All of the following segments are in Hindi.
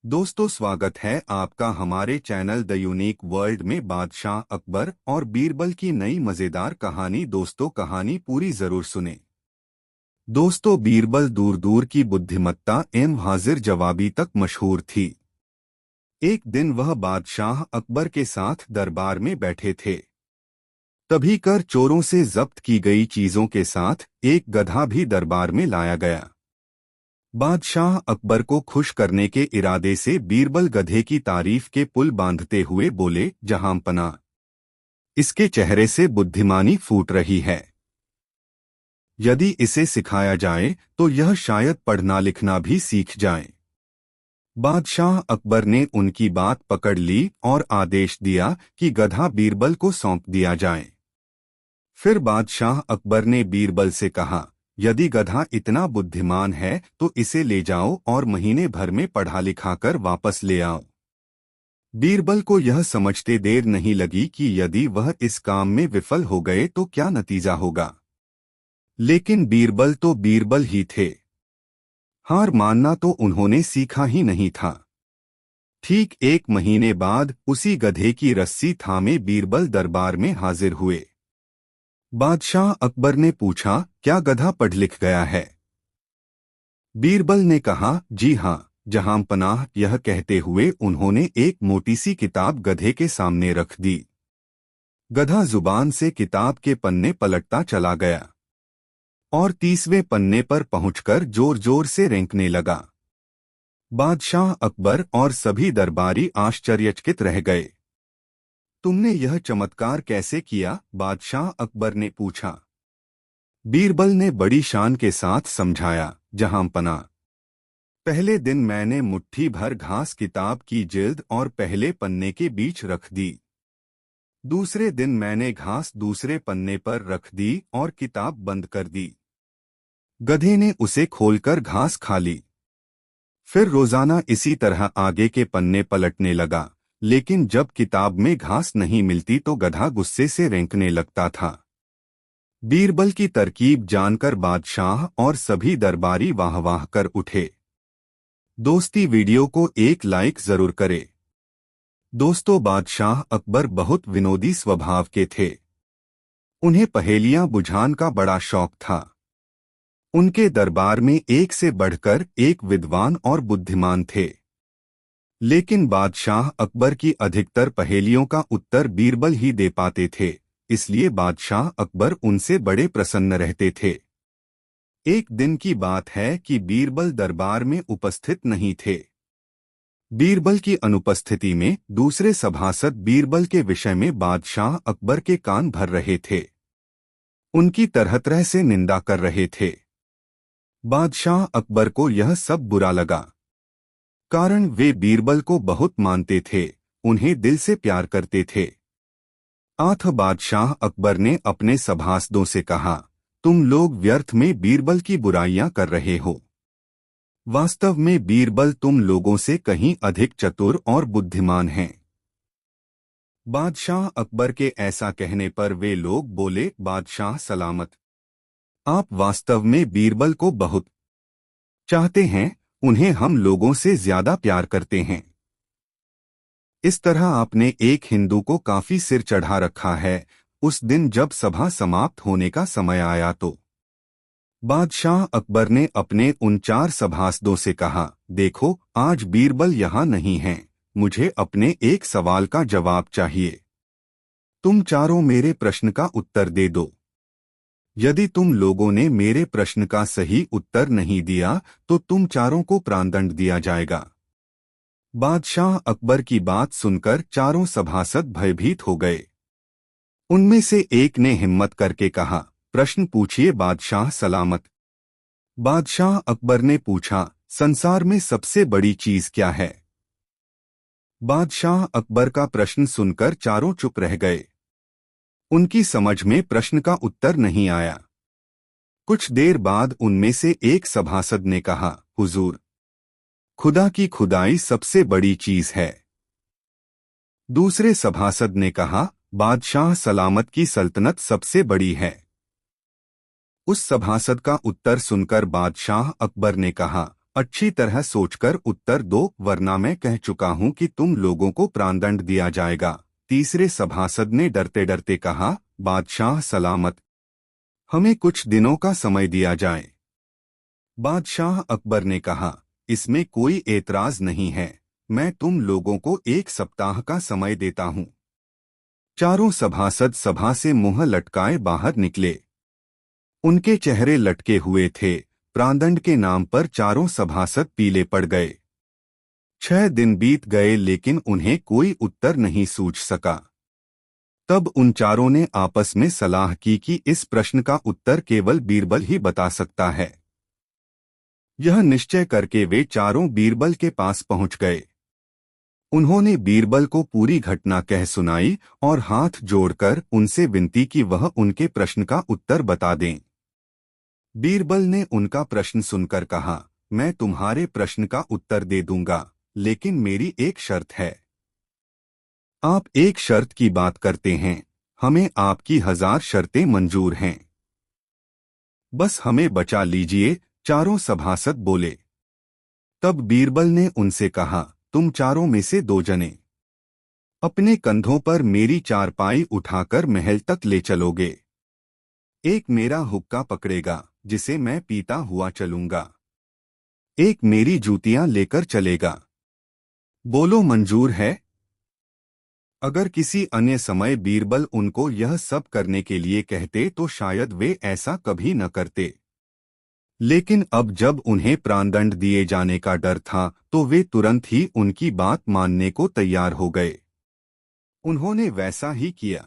दोस्तों, स्वागत है आपका हमारे चैनल द यूनिक वर्ल्ड में बादशाह अकबर और बीरबल की नई मजेदार कहानी। दोस्तों, कहानी पूरी जरूर सुने। दोस्तों, बीरबल दूर दूर की बुद्धिमत्ता एवं हाजिर जवाबी तक मशहूर थी। एक दिन वह बादशाह अकबर के साथ दरबार में बैठे थे। तभी कर चोरों से जब्त की गई चीजों के साथ एक गधा भी दरबार में लाया गया। बादशाह अकबर को खुश करने के इरादे से बीरबल गधे की तारीफ के पुल बांधते हुए बोले, जहांपना, इसके चेहरे से बुद्धिमानी फूट रही है। यदि इसे सिखाया जाए तो यह शायद पढ़ना लिखना भी सीख जाए। बादशाह अकबर ने उनकी बात पकड़ ली और आदेश दिया कि गधा बीरबल को सौंप दिया जाए। फिर बादशाह अकबर ने बीरबल से कहा, यदि गधा इतना बुद्धिमान है तो इसे ले जाओ और महीने भर में पढ़ा लिखा कर वापस ले आओ। बीरबल को यह समझते देर नहीं लगी कि यदि वह इस काम में विफल हो गए तो क्या नतीजा होगा। लेकिन बीरबल तो बीरबल ही थे। हार मानना तो उन्होंने सीखा ही नहीं था। ठीक एक महीने बाद उसी गधे की रस्सी थामे बीरबल दरबार में हाजिर हुए। बादशाह अकबर ने पूछा, क्या गधा पढ़ लिख गया है? बीरबल ने कहा, जी हाँ जहांपनाह। यह कहते हुए उन्होंने एक मोटी सी किताब गधे के सामने रख दी। गधा जुबान से किताब के पन्ने पलटता चला गया और 30वें पन्ने पर पहुंचकर जोर जोर से रेंकने लगा। बादशाह अकबर और सभी दरबारी आश्चर्यचकित रह गए। तुमने यह चमत्कार कैसे किया? बादशाह अकबर ने पूछा। बीरबल ने बड़ी शान के साथ समझाया, जहांपना, पहले दिन मैंने मुट्ठी भर घास किताब की जिल्द और पहले पन्ने के बीच रख दी। दूसरे दिन मैंने घास दूसरे पन्ने पर रख दी और किताब बंद कर दी। गधे ने उसे खोलकर घास खा ली। फिर रोजाना इसी तरह आगे के पन्ने पलटने लगा, लेकिन जब किताब में घास नहीं मिलती तो गधा गुस्से से रेंकने लगता था। बीरबल की तरकीब जानकर बादशाह और सभी दरबारी वाह वाह कर उठे। दोस्ती, वीडियो को एक लाइक जरूर करे। दोस्तों, बादशाह अकबर बहुत विनोदी स्वभाव के थे। उन्हें पहेलियां बुझाने का बड़ा शौक था। उनके दरबार में एक से बढ़कर एक विद्वान और बुद्धिमान थे। लेकिन बादशाह अकबर की अधिकतर पहेलियों का उत्तर बीरबल ही दे पाते थे, इसलिए बादशाह अकबर उनसे बड़े प्रसन्न रहते थे। एक दिन की बात है कि बीरबल दरबार में उपस्थित नहीं थे। बीरबल की अनुपस्थिति में दूसरे सभासद बीरबल के विषय में बादशाह अकबर के कान भर रहे थे। उनकी तरह तरह से निंदा कर रहे थे। बादशाह अकबर को यह सब बुरा लगा, कारण वे बीरबल को बहुत मानते थे, उन्हें दिल से प्यार करते थे। बादशाह अकबर ने अपने सभासदों से कहा, तुम लोग व्यर्थ में बीरबल की बुराइयां कर रहे हो। वास्तव में बीरबल तुम लोगों से कहीं अधिक चतुर और बुद्धिमान हैं। बादशाह अकबर के ऐसा कहने पर वे लोग बोले, बादशाह सलामत, आप वास्तव में बीरबल को बहुत चाहते हैं, उन्हें हम लोगों से ज्यादा प्यार करते हैं। इस तरह आपने एक हिंदू को काफी सिर चढ़ा रखा है। उस दिन जब सभा समाप्त होने का समय आया तो बादशाह अकबर ने अपने उन 4 सभासदों से कहा, देखो आज बीरबल यहाँ नहीं हैं, मुझे अपने एक सवाल का जवाब चाहिए। तुम चारों मेरे प्रश्न का उत्तर दे दो। यदि तुम लोगों ने मेरे प्रश्न का सही उत्तर नहीं दिया तो तुम चारों को प्राणदंड दिया जाएगा। बादशाह अकबर की बात सुनकर चारों सभासद भयभीत हो गए। उनमें से एक ने हिम्मत करके कहा, प्रश्न पूछिए बादशाह सलामत। बादशाह अकबर ने पूछा, संसार में सबसे बड़ी चीज क्या है? बादशाह अकबर का प्रश्न सुनकर चारों चुप रह गए। उनकी समझ में प्रश्न का उत्तर नहीं आया। कुछ देर बाद उनमें से एक सभासद ने कहा, हुजूर, खुदा की खुदाई सबसे बड़ी चीज है। दूसरे सभासद ने कहा, बादशाह सलामत की सल्तनत सबसे बड़ी है। उस सभासद का उत्तर सुनकर बादशाह अकबर ने कहा, अच्छी तरह सोचकर उत्तर दो, वरना मैं कह चुका हूं कि तुम लोगों को प्राणदंड दिया जाएगा। तीसरे सभासद ने डरते डरते कहा, बादशाह सलामत, हमें कुछ दिनों का समय दिया जाए। बादशाह अकबर ने कहा, इसमें कोई एतराज नहीं है, मैं तुम लोगों को 1 सप्ताह का समय देता हूं। चारों सभासद सभा से मुंह लटकाए बाहर निकले। उनके चेहरे लटके हुए थे। प्राणदंड के नाम पर चारों सभासद पीले पड़ गए। 6 दिन बीत गए लेकिन उन्हें कोई उत्तर नहीं सूझ सका। तब उन चारों ने आपस में सलाह की कि इस प्रश्न का उत्तर केवल बीरबल ही बता सकता है। यह निश्चय करके वे चारों बीरबल के पास पहुंच गए। उन्होंने बीरबल को पूरी घटना कह सुनाई और हाथ जोड़कर उनसे विनती की वह उनके प्रश्न का उत्तर बता दें। बीरबल ने उनका प्रश्न सुनकर कहा, मैं तुम्हारे प्रश्न का उत्तर दे दूंगा, लेकिन मेरी एक शर्त है। आप एक शर्त की बात करते हैं, हमें आपकी 1000 शर्तें मंजूर हैं। बस हमें बचा लीजिए, चारों सभासद बोले। तब बीरबल ने उनसे कहा, तुम चारों में से 2 जने अपने कंधों पर मेरी चारपाई उठाकर महल तक ले चलोगे। एक मेरा हुक्का पकड़ेगा, जिसे मैं पीता हुआ चलूंगा। एक मेरी जूतियां लेकर चलेगा। बोलो मंजूर है? अगर किसी अन्य समय बीरबल उनको यह सब करने के लिए कहते तो शायद वे ऐसा कभी न करते। लेकिन अब जब उन्हें प्राणदंड दिए जाने का डर था तो वे तुरंत ही उनकी बात मानने को तैयार हो गए। उन्होंने वैसा ही किया।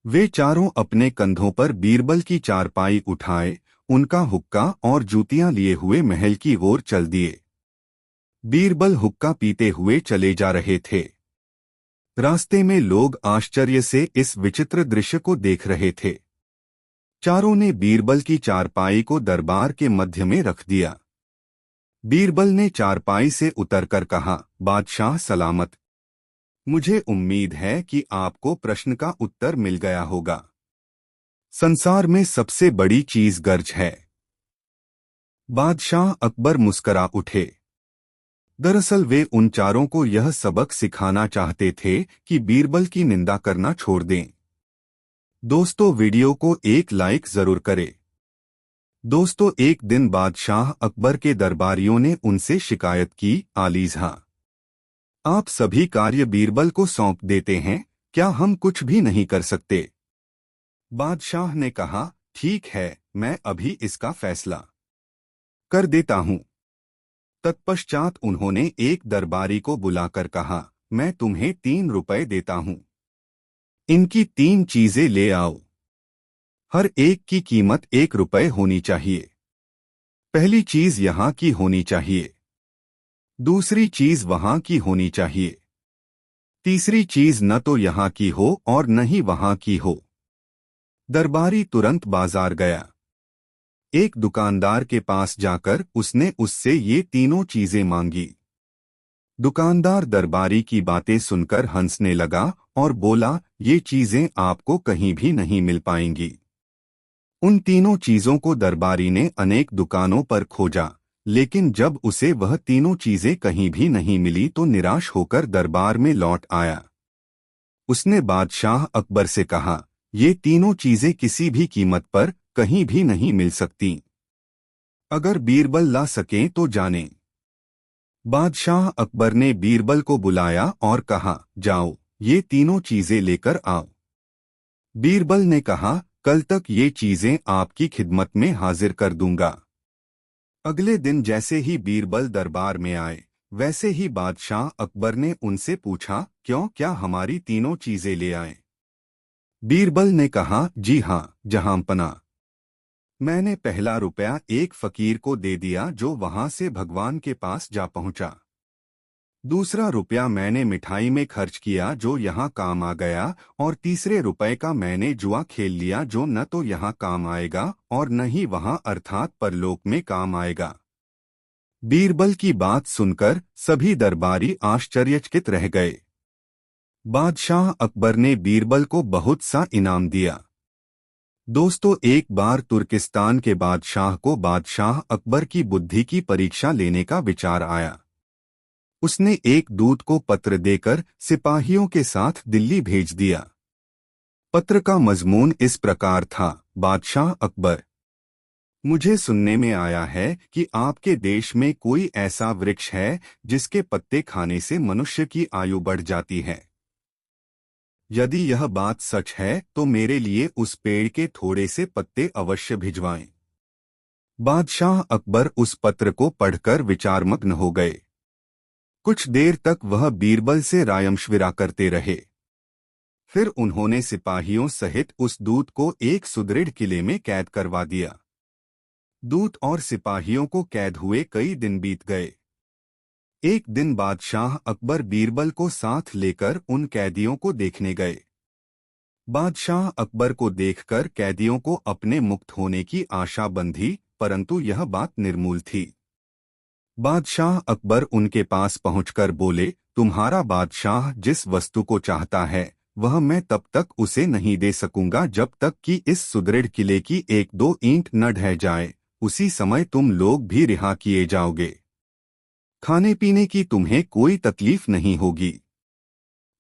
वे चारों अपने कंधों पर बीरबल की चारपाई उठाए, उनका हुक्का और जूतियां लिए हुए महल की ओर चल दिए। बीरबल हुक्का पीते हुए चले जा रहे थे। रास्ते में लोग आश्चर्य से इस विचित्र दृश्य को देख रहे थे। चारों ने बीरबल की चारपाई को दरबार के मध्य में रख दिया। बीरबल ने चारपाई से उतरकर कहा, बादशाह सलामत, मुझे उम्मीद है कि आपको प्रश्न का उत्तर मिल गया होगा। संसार में सबसे बड़ी चीज गर्ज है। बादशाह अकबर मुस्करा उठे। दरअसल वे उन चारों को यह सबक सिखाना चाहते थे कि बीरबल की निंदा करना छोड़ दें। दोस्तों, वीडियो को एक लाइक जरूर करें। दोस्तों, एक दिन बादशाह अकबर के दरबारियों ने उनसे शिकायत की, आलीज़ा, आप सभी कार्य बीरबल को सौंप देते हैं, क्या हम कुछ भी नहीं कर सकते? बादशाह ने कहा, ठीक है, मैं अभी इसका फैसला कर देता हूं। तत्पश्चात उन्होंने एक दरबारी को बुलाकर कहा, मैं तुम्हें 3 रुपए देता हूं। इनकी 3 चीजें ले आओ। हर एक की कीमत 1 रुपए होनी चाहिए। पहली चीज यहां की होनी चाहिए, दूसरी चीज वहां की होनी चाहिए, तीसरी चीज न तो यहां की हो और न ही वहां की हो। दरबारी तुरंत बाजार गया। एक दुकानदार के पास जाकर उसने उससे ये तीनों चीजें मांगी। दुकानदार दरबारी की बातें सुनकर हंसने लगा और बोला, ये चीजें आपको कहीं भी नहीं मिल पाएंगी। उन तीनों चीजों को दरबारी ने अनेक दुकानों पर खोजा, लेकिन जब उसे वह तीनों चीजें कहीं भी नहीं मिली तो निराश होकर दरबार में लौट आया। उसने बादशाह अकबर से कहा, ये तीनों चीजें किसी भी कीमत पर कहीं भी नहीं मिल सकती। अगर बीरबल ला सकें तो जानें। बादशाह अकबर ने बीरबल को बुलाया और कहा, जाओ, ये तीनों चीजें लेकर आओ। बीरबल ने कहा, कल तक ये चीजें आपकी खिदमत में हाजिर कर दूंगा। अगले दिन जैसे ही बीरबल दरबार में आए, वैसे ही बादशाह अकबर ने उनसे पूछा, क्यों, क्या हमारी तीनों चीजें ले आए? बीरबल ने कहा, जी हाँ जहांपना, मैंने पहला रुपया एक फकीर को दे दिया जो वहां से भगवान के पास जा पहुंचा। दूसरा रुपया मैंने मिठाई में खर्च किया जो यहाँ काम आ गया, और तीसरे रुपए का मैंने जुआ खेल लिया जो न तो यहाँ काम आएगा और न ही वहाँ अर्थात परलोक में काम आएगा। बीरबल की बात सुनकर सभी दरबारी आश्चर्यचकित रह गए। बादशाह अकबर ने बीरबल को बहुत सा इनाम दिया। दोस्तों, एक बार तुर्किस्तान के बादशाह को बादशाह अकबर की बुद्धि की परीक्षा लेने का विचार आया। उसने एक दूत को पत्र देकर सिपाहियों के साथ दिल्ली भेज दिया। पत्र का मजमून इस प्रकार था। बादशाह अकबर, मुझे सुनने में आया है कि आपके देश में कोई ऐसा वृक्ष है जिसके पत्ते खाने से मनुष्य की आयु बढ़ जाती है। यदि यह बात सच है तो मेरे लिए उस पेड़ के थोड़े से पत्ते अवश्य भिजवाएं। बादशाह अकबर उस पत्र को पढ़कर विचारमग्न हो गए। कुछ देर तक वह बीरबल से रायमशविरा करते रहे। फिर उन्होंने सिपाहियों सहित उस दूत को एक सुदृढ़ किले में कैद करवा दिया। दूत और सिपाहियों को कैद हुए कई दिन बीत गए। एक दिन बादशाह अकबर बीरबल को साथ लेकर उन कैदियों को देखने गए। बादशाह अकबर को देखकर कैदियों को अपने मुक्त होने की आशा बंधी, परंतु यह बात निर्मूल थी। बादशाह अकबर उनके पास पहुंचकर बोले, तुम्हारा बादशाह जिस वस्तु को चाहता है वह मैं तब तक उसे नहीं दे सकूंगा जब तक कि इस सुदृढ़ किले की एक दो ईंट न ढह जाए। उसी समय तुम लोग भी रिहा किए जाओगे। खाने पीने की तुम्हें कोई तकलीफ नहीं होगी।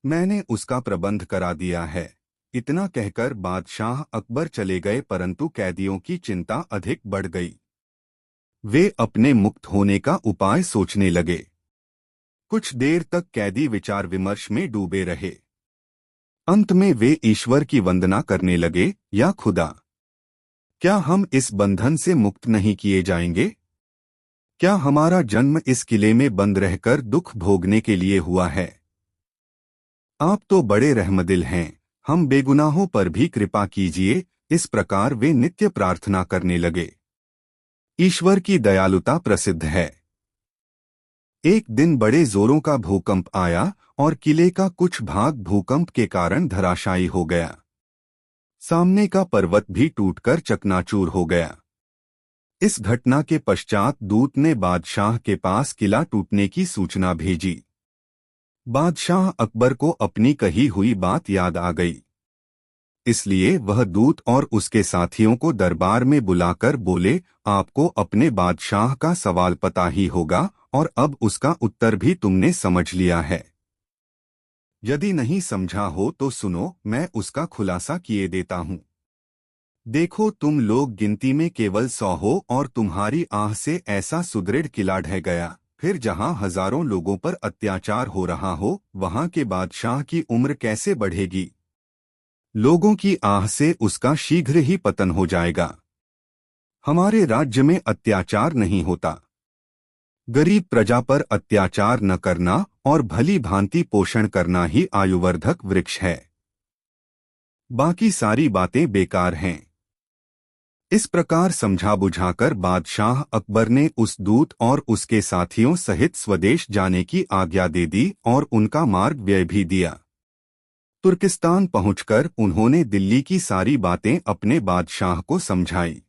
मैंने उसका प्रबंध करा दिया है। इतना कहकर बादशाह अकबर चले गए, परंतु कैदियों की चिंता अधिक बढ़ गई। वे अपने मुक्त होने का उपाय सोचने लगे। कुछ देर तक कैदी विचार विमर्श में डूबे रहे। अंत में वे ईश्वर की वंदना करने लगे, या खुदा, क्या हम इस बंधन से मुक्त नहीं किए जाएंगे? क्या हमारा जन्म इस किले में बंद रहकर दुख भोगने के लिए हुआ है? आप तो बड़े रहमदिल हैं, हम बेगुनाहों पर भी कृपा कीजिए। इस प्रकार वे नित्य प्रार्थना करने लगे। ईश्वर की दयालुता प्रसिद्ध है। एक दिन बड़े जोरों का भूकंप आया और किले का कुछ भाग भूकंप के कारण धराशायी हो गया। सामने का पर्वत भी टूटकर चकनाचूर हो गया। इस घटना के पश्चात दूत ने बादशाह के पास किला टूटने की सूचना भेजी। बादशाह अकबर को अपनी कही हुई बात याद आ गई। इसलिए वह दूत और उसके साथियों को दरबार में बुलाकर बोले, आपको अपने बादशाह का सवाल पता ही होगा और अब उसका उत्तर भी तुमने समझ लिया है। यदि नहीं समझा हो तो सुनो, मैं उसका खुलासा किए देता हूँ। देखो, तुम लोग गिनती में केवल 100 हो और तुम्हारी आह से ऐसा सुदृढ़ किला ढह गया। फिर जहाँ हजारों लोगों पर अत्याचार हो रहा हो, वहाँ के बादशाह की उम्र कैसे बढ़ेगी? लोगों की आह से उसका शीघ्र ही पतन हो जाएगा। हमारे राज्य में अत्याचार नहीं होता। गरीब प्रजा पर अत्याचार न करना और भली भांति पोषण करना ही आयुवर्धक वृक्ष है। बाकी सारी बातें बेकार हैं। इस प्रकार समझा बुझाकर बादशाह अकबर ने उस दूत और उसके साथियों सहित स्वदेश जाने की आज्ञा दे दी और उनका मार्ग व्यय भी दिया। तुर्किस्तान पहुंचकर उन्होंने दिल्ली की सारी बातें अपने बादशाह को समझाई।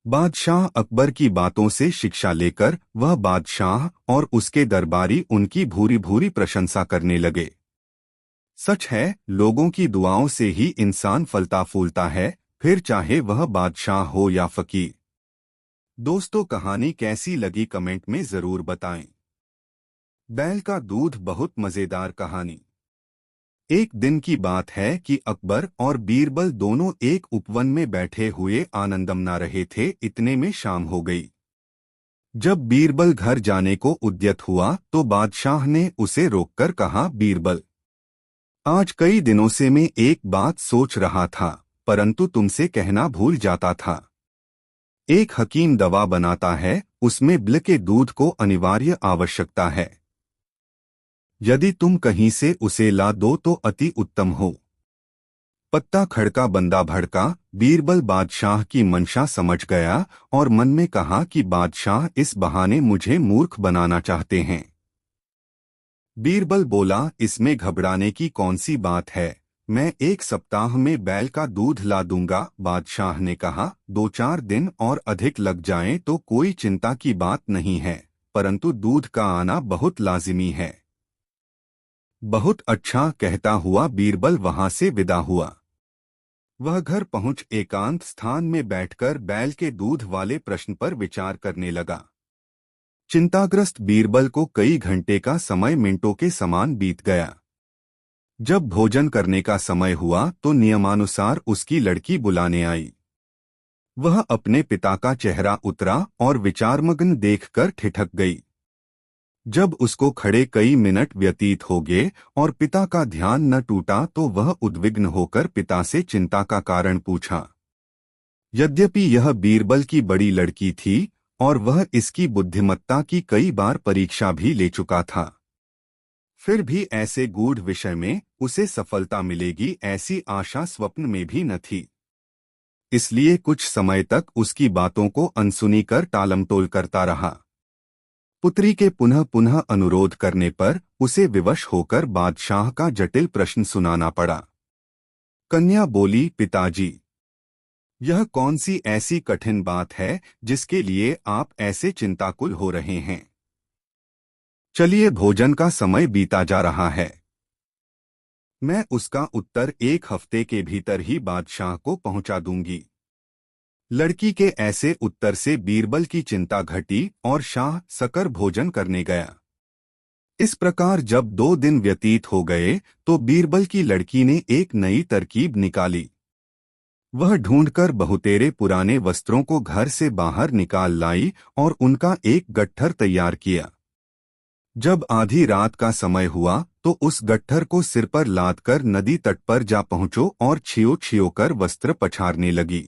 बादशाह अकबर की बातों से शिक्षा लेकर वह बादशाह और उसके दरबारी उनकी भूरी भूरी प्रशंसा करने लगे। सच है, लोगों की दुआओं से ही इंसान फलता फूलता है, फिर चाहे वह बादशाह हो या फकीर। दोस्तों, कहानी कैसी लगी कमेंट में जरूर बताएं। बैल का दूध बहुत मजेदार कहानी। एक दिन की बात है कि अकबर और बीरबल दोनों एक उपवन में बैठे हुए आनंद मना रहे थे। इतने में शाम हो गई। जब बीरबल घर जाने को उद्यत हुआ तो बादशाह ने उसे रोककर कहा, बीरबल, आज कई दिनों से मैं एक बात सोच रहा था, परंतु तुमसे कहना भूल जाता था। एक हकीम दवा बनाता है, उसमें बिल के दूध को अनिवार्य आवश्यकता है। यदि तुम कहीं से उसे ला दो तो अति उत्तम हो। पत्ता खड़का बंदा भड़का। बीरबल बादशाह की मंशा समझ गया और मन में कहा कि बादशाह इस बहाने मुझे मूर्ख बनाना चाहते हैं। बीरबल बोला, इसमें घबराने की कौन सी बात है, मैं 1 सप्ताह में बैल का दूध ला दूंगा। बादशाह ने कहा, 2-4 दिन और अधिक लग जाएं तो कोई चिंता की बात नहीं है, परंतु दूध का आना बहुत लाजिमी है। बहुत अच्छा कहता हुआ बीरबल वहां से विदा हुआ। वह घर पहुंच एकांत स्थान में बैठकर बैल के दूध वाले प्रश्न पर विचार करने लगा। चिंताग्रस्त बीरबल को कई घंटे का समय मिनटों के समान बीत गया। जब भोजन करने का समय हुआ तो नियमानुसार उसकी लड़की बुलाने आई। वह अपने पिता का चेहरा उतरा और विचारमग्न देखकर ठिठक गई। जब उसको खड़े कई मिनट व्यतीत हो गए और पिता का ध्यान न टूटा तो वह उद्विग्न होकर पिता से चिंता का कारण पूछा। यद्यपि यह बीरबल की बड़ी लड़की थी और वह इसकी बुद्धिमत्ता की कई बार परीक्षा भी ले चुका था, फिर भी ऐसे गूढ़ विषय में उसे सफलता मिलेगी ऐसी आशा स्वप्न में भी न थी। इसलिए कुछ समय तक उसकी बातों को अनसुनी कर टालमटोल करता रहा। पुत्री के पुनः पुनः अनुरोध करने पर उसे विवश होकर बादशाह का जटिल प्रश्न सुनाना पड़ा। कन्या बोली, पिताजी, यह कौन सी ऐसी कठिन बात है जिसके लिए आप ऐसे चिंताकुल हो रहे हैं? चलिए, भोजन का समय बीता जा रहा है। मैं उसका उत्तर 1 हफ्ते के भीतर ही बादशाह को पहुंचा दूंगी। लड़की के ऐसे उत्तर से बीरबल की चिंता घटी और शाह सकर भोजन करने गया। इस प्रकार जब 2 दिन व्यतीत हो गए तो बीरबल की लड़की ने एक नई तरकीब निकाली। वह ढूंढकर बहुतेरे पुराने वस्त्रों को घर से बाहर निकाल लाई और उनका एक गट्ठर तैयार किया। जब आधी रात का समय हुआ तो उस गट्ठर को सिर पर लादकर नदी तट पर जा पहुंचो और छियो छियो कर वस्त्र पछाड़ने लगी।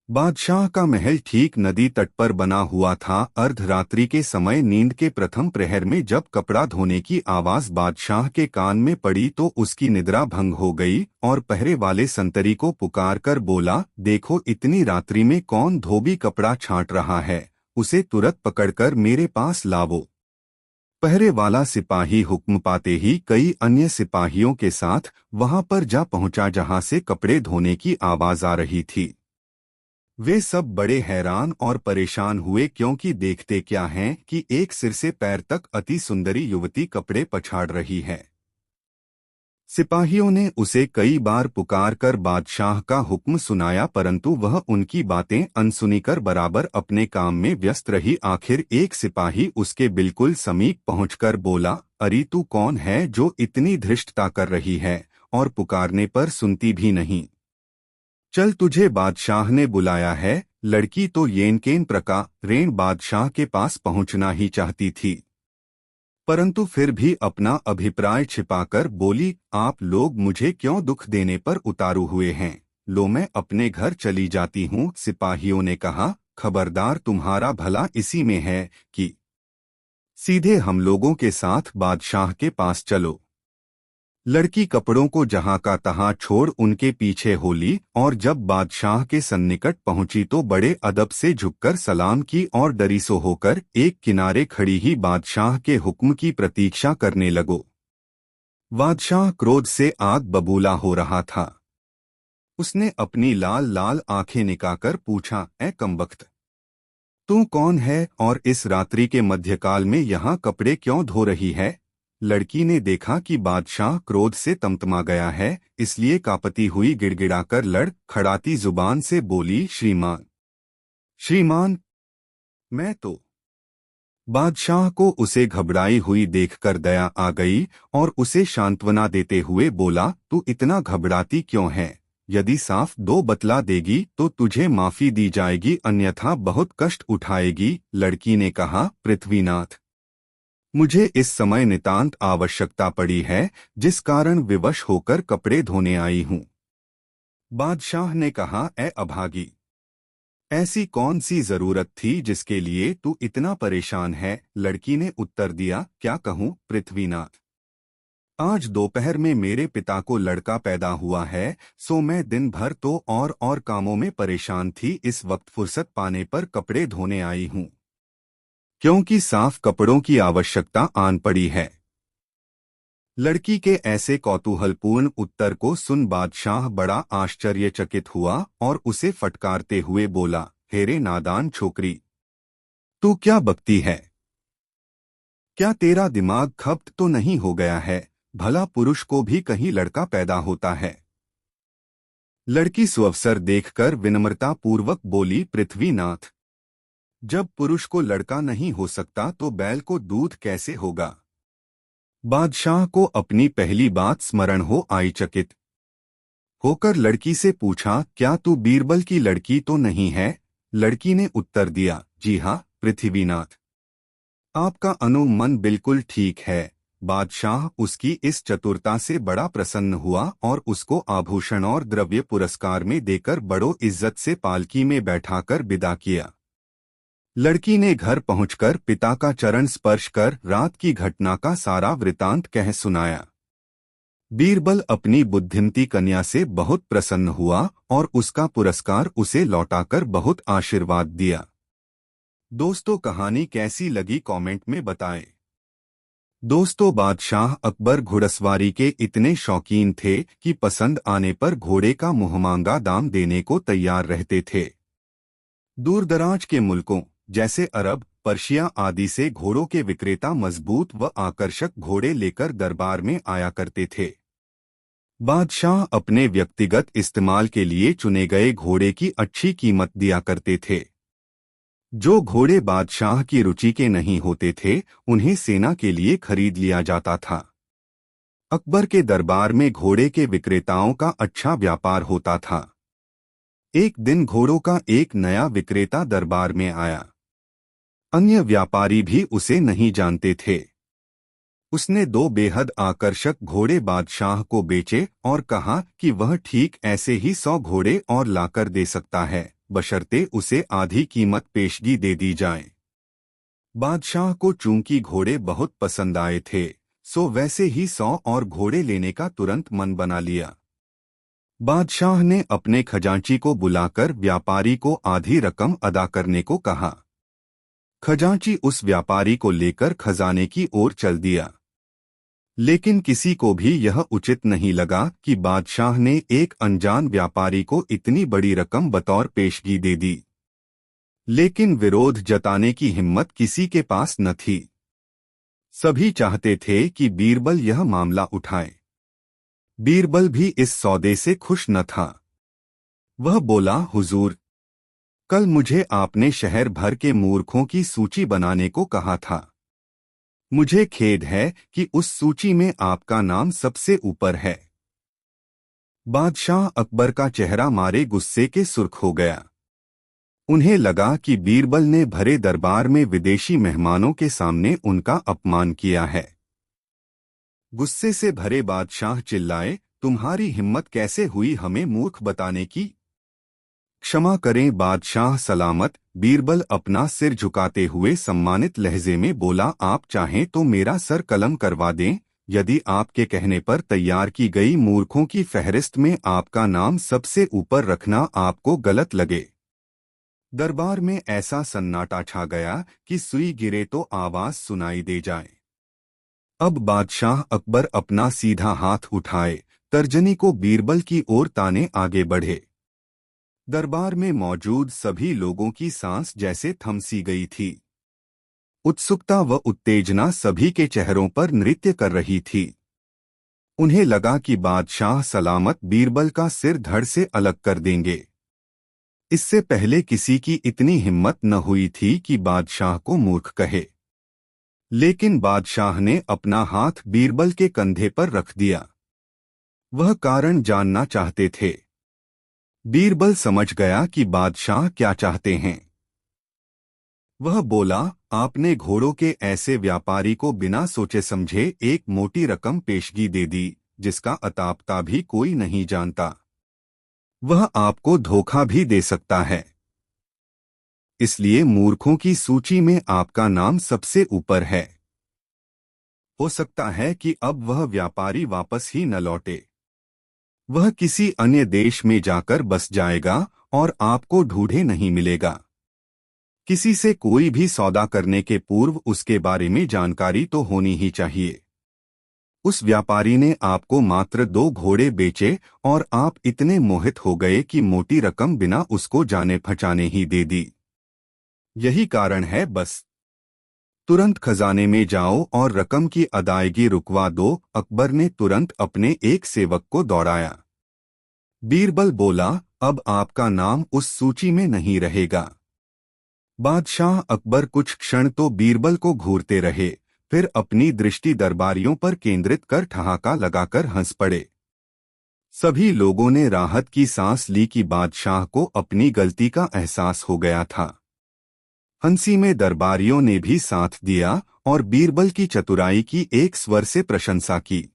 बादशाह का महल ठीक नदी तट पर बना हुआ था। अर्धरात्रि के समय नींद के प्रथम प्रहर में जब कपड़ा धोने की आवाज बादशाह के कान में पड़ी तो उसकी निद्रा भंग हो गई और पहरे वाले संतरी को पुकारकर बोला, देखो इतनी रात्रि में कौन धोबी कपड़ा छांट रहा है, उसे तुरंत पकड़कर मेरे पास लावो। पहरे वाला सिपाही हुक्म पाते ही कई अन्य सिपाहियों के साथ वहां पर जा पहुंचा जहां से कपड़े धोने की आवाज आ रही थी। वे सब बड़े हैरान और परेशान हुए क्योंकि देखते क्या हैं कि एक सिर से पैर तक अति सुंदरी युवती कपड़े पछाड़ रही है। सिपाहियों ने उसे कई बार पुकारकर बादशाह का हुक्म सुनाया परंतु वह उनकी बातें अनसुनी कर बराबर अपने काम में व्यस्त रही। आखिर एक सिपाही उसके बिल्कुल समीप पहुंचकर बोला, अरे तू कौन है जो इतनी धृष्टता कर रही है और पुकारने पर सुनती भी नहीं? चल, तुझे बादशाह ने बुलाया है। लड़की तो येनकेन प्रकारेण बादशाह के पास पहुंचना ही चाहती थी परंतु फिर भी अपना अभिप्राय छिपाकर बोली, आप लोग मुझे क्यों दुख देने पर उतारू हुए हैं? लो, मैं अपने घर चली जाती हूँ। सिपाहियों ने कहा, खबरदार, तुम्हारा भला इसी में है कि सीधे हम लोगों के साथ बादशाह के पास चलो। लड़की कपड़ों को जहां का तहां छोड़ उनके पीछे हो ली और जब बादशाह के सन्निकट पहुंची तो बड़े अदब से झुककर सलाम की और डरी सो होकर एक किनारे खड़ी ही बादशाह के हुक्म की प्रतीक्षा करने लगो। बादशाह क्रोध से आग बबूला हो रहा था। उसने अपनी लाल लाल आंखें निकाकर पूछा, ए कमबख्त, तू कौन है और इस रात्रि के मध्यकाल में यहाँ कपड़े क्यों धो रही है? लड़की ने देखा कि बादशाह क्रोध से तमतमा गया है, इसलिए कांपती हुई गिड़गिड़ाकर खड़ाती जुबान से बोली, श्रीमान, श्रीमान, मैं तो। बादशाह को उसे घबराई हुई देखकर दया आ गई और उसे सांत्वना देते हुए बोला, तू इतना घबराती क्यों है? यदि साफ दो बतला देगी तो तुझे माफी दी जाएगी, अन्यथा बहुत कष्ट उठाएगी। लड़की ने कहा, पृथ्वीनाथ, मुझे इस समय नितांत आवश्यकता पड़ी है जिस कारण विवश होकर कपड़े धोने आई हूँ। बादशाह ने कहा, ए अभागी, ऐसी कौन सी जरूरत थी जिसके लिए तू इतना परेशान है? लड़की ने उत्तर दिया, क्या कहूँ पृथ्वीनाथ, आज दोपहर में मेरे पिता को लड़का पैदा हुआ है, सो मैं दिन भर तो और कामों में परेशान थी। इस वक्त फुर्सत पाने पर कपड़े धोने आई हूँ क्योंकि साफ कपड़ों की आवश्यकता आन पड़ी है। लड़की के ऐसे कौतूहलपूर्ण उत्तर को सुन बादशाह बड़ा आश्चर्यचकित हुआ और उसे फटकारते हुए बोला, हेरे नादान छोकरी, तू क्या बकती है? क्या तेरा दिमाग खप्त तो नहीं हो गया है? भला पुरुष को भी कहीं लड़का पैदा होता है। लड़की सुअवसर देखकर विनम्रता पूर्वक बोली, पृथ्वीनाथ, जब पुरुष को लड़का नहीं हो सकता तो बैल को दूध कैसे होगा। बादशाह को अपनी पहली बात स्मरण हो आई। चकित होकर लड़की से पूछा, क्या तू बीरबल की लड़की तो नहीं है। लड़की ने उत्तर दिया, जी हाँ पृथ्वीनाथ, आपका अनुमान बिल्कुल ठीक है। बादशाह उसकी इस चतुरता से बड़ा प्रसन्न हुआ और उसको आभूषण और द्रव्य पुरस्कार में देकर बड़ो इज्जत से पालकी में बैठाकर विदा किया। लड़की ने घर पहुंचकर पिता का चरण स्पर्श कर रात की घटना का सारा वृतांत कह सुनाया। बीरबल अपनी बुद्धिमती कन्या से बहुत प्रसन्न हुआ और उसका पुरस्कार उसे लौटाकर बहुत आशीर्वाद दिया। दोस्तों, कहानी कैसी लगी कमेंट में बताएं। दोस्तों, बादशाह अकबर घुड़सवारी के इतने शौकीन थे कि पसंद आने पर घोड़े का मुंहमांगा दाम देने को तैयार रहते थे। दूरदराज के मुल्कों जैसे अरब, पर्शिया आदि से घोड़ों के विक्रेता मजबूत व आकर्षक घोड़े लेकर दरबार में आया करते थे। बादशाह अपने व्यक्तिगत इस्तेमाल के लिए चुने गए घोड़े की अच्छी कीमत दिया करते थे। जो घोड़े बादशाह की रुचि के नहीं होते थे उन्हें सेना के लिए खरीद लिया जाता था। अकबर के दरबार में घोड़े के विक्रेताओं का अच्छा व्यापार होता था। एक दिन घोड़ों का एक नया विक्रेता दरबार में आया। अन्य व्यापारी भी उसे नहीं जानते थे। उसने 2 बेहद आकर्षक घोड़े बादशाह को बेचे और कहा कि वह ठीक ऐसे ही 100 घोड़े और लाकर दे सकता है, बशर्ते उसे आधी कीमत पेशगी दे दी जाए। बादशाह को चूंकि घोड़े बहुत पसंद आए थे, सो वैसे ही 100 और घोड़े लेने का तुरंत मन बना लिया। बादशाह ने अपने खजांची को बुलाकर व्यापारी को आधी रकम अदा करने को कहा। खजांची उस व्यापारी को लेकर खजाने की ओर चल दिया। लेकिन किसी को भी यह उचित नहीं लगा कि बादशाह ने एक अनजान व्यापारी को इतनी बड़ी रकम बतौर पेशगी दे दी। लेकिन विरोध जताने की हिम्मत किसी के पास न थी। सभी चाहते थे कि बीरबल यह मामला उठाए। बीरबल भी इस सौदे से खुश न था। वह बोला, हुजूर, कल मुझे आपने शहर भर के मूर्खों की सूची बनाने को कहा था। मुझे खेद है कि उस सूची में आपका नाम सबसे ऊपर है। बादशाह अकबर का चेहरा मारे गुस्से के सुर्ख हो गया। उन्हें लगा कि बीरबल ने भरे दरबार में विदेशी मेहमानों के सामने उनका अपमान किया है। गुस्से से भरे बादशाह चिल्लाए, तुम्हारी हिम्मत कैसे हुई हमें मूर्ख बताने की। क्षमा करें बादशाह सलामत। बीरबल अपना सिर झुकाते हुए सम्मानित लहजे में बोला, आप चाहें तो मेरा सर कलम करवा दें। यदि आपके कहने पर तैयार की गई मूर्खों की फहरिस्त में आपका नाम सबसे ऊपर रखना आपको गलत लगे। दरबार में ऐसा सन्नाटा छा गया कि सुई गिरे तो आवाज सुनाई दे जाए। अब बादशाह अकबर अपना सीधा हाथ उठाए, तर्जनी को बीरबल की ओर ताने आगे बढ़े। दरबार में मौजूद सभी लोगों की सांस जैसे थमसी गई थी। उत्सुकता व उत्तेजना सभी के चेहरों पर नृत्य कर रही थी। उन्हें लगा कि बादशाह सलामत बीरबल का सिर धड़ से अलग कर देंगे। इससे पहले किसी की इतनी हिम्मत न हुई थी कि बादशाह को मूर्ख कहे। लेकिन बादशाह ने अपना हाथ बीरबल के कंधे पर रख दिया। वह कारण जानना चाहते थे। बीरबल समझ गया कि बादशाह क्या चाहते हैं। वह बोला, आपने घोड़ों के ऐसे व्यापारी को बिना सोचे समझे एक मोटी रकम पेशगी दे दी, जिसका अतापता भी कोई नहीं जानता। वह आपको धोखा भी दे सकता है। इसलिए मूर्खों की सूची में आपका नाम सबसे ऊपर है। हो सकता है कि अब वह व्यापारी वापस ही न लौटे। वह किसी अन्य देश में जाकर बस जाएगा और आपको ढूंढे नहीं मिलेगा। किसी से कोई भी सौदा करने के पूर्व उसके बारे में जानकारी तो होनी ही चाहिए। उस व्यापारी ने आपको मात्र 2 घोड़े बेचे और आप इतने मोहित हो गए कि मोटी रकम बिना उसको जाने पहचाने ही दे दी। यही कारण है बस। तुरंत खजाने में जाओ और रकम की अदायगी रुकवा दो। अकबर ने तुरंत अपने एक सेवक को दौड़ाया। बीरबल बोला, अब आपका नाम उस सूची में नहीं रहेगा। बादशाह अकबर कुछ क्षण तो बीरबल को घूरते रहे, फिर अपनी दृष्टि दरबारियों पर केंद्रित कर ठहाका लगाकर हंस पड़े। सभी लोगों ने राहत की सांस ली कि बादशाह को अपनी गलती का एहसास हो गया था। हंसी में दरबारियों ने भी साथ दिया और बीरबल की चतुराई की एक स्वर से प्रशंसा की।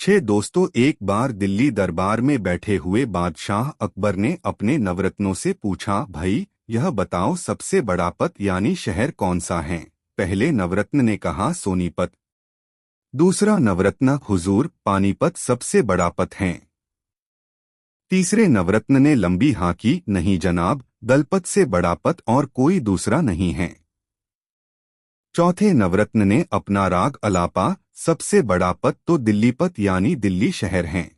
6 दोस्तों, एक बार दिल्ली दरबार में बैठे हुए बादशाह अकबर ने अपने नवरत्नों से पूछा, भाई यह बताओ सबसे बड़ा पत यानी शहर कौन सा है। पहले नवरत्न ने कहा, सोनीपत। दूसरा नवरत्न, हुजूर पानीपत सबसे बड़ा पत है। तीसरे नवरत्न ने लंबी हाँकी, नहीं जनाब, दलपत से बड़ा पत और कोई दूसरा नहीं है। चौथे नवरत्न ने अपना राग अलापा, सबसे बड़ा पत तो दिल्लीपत यानी दिल्ली शहर है।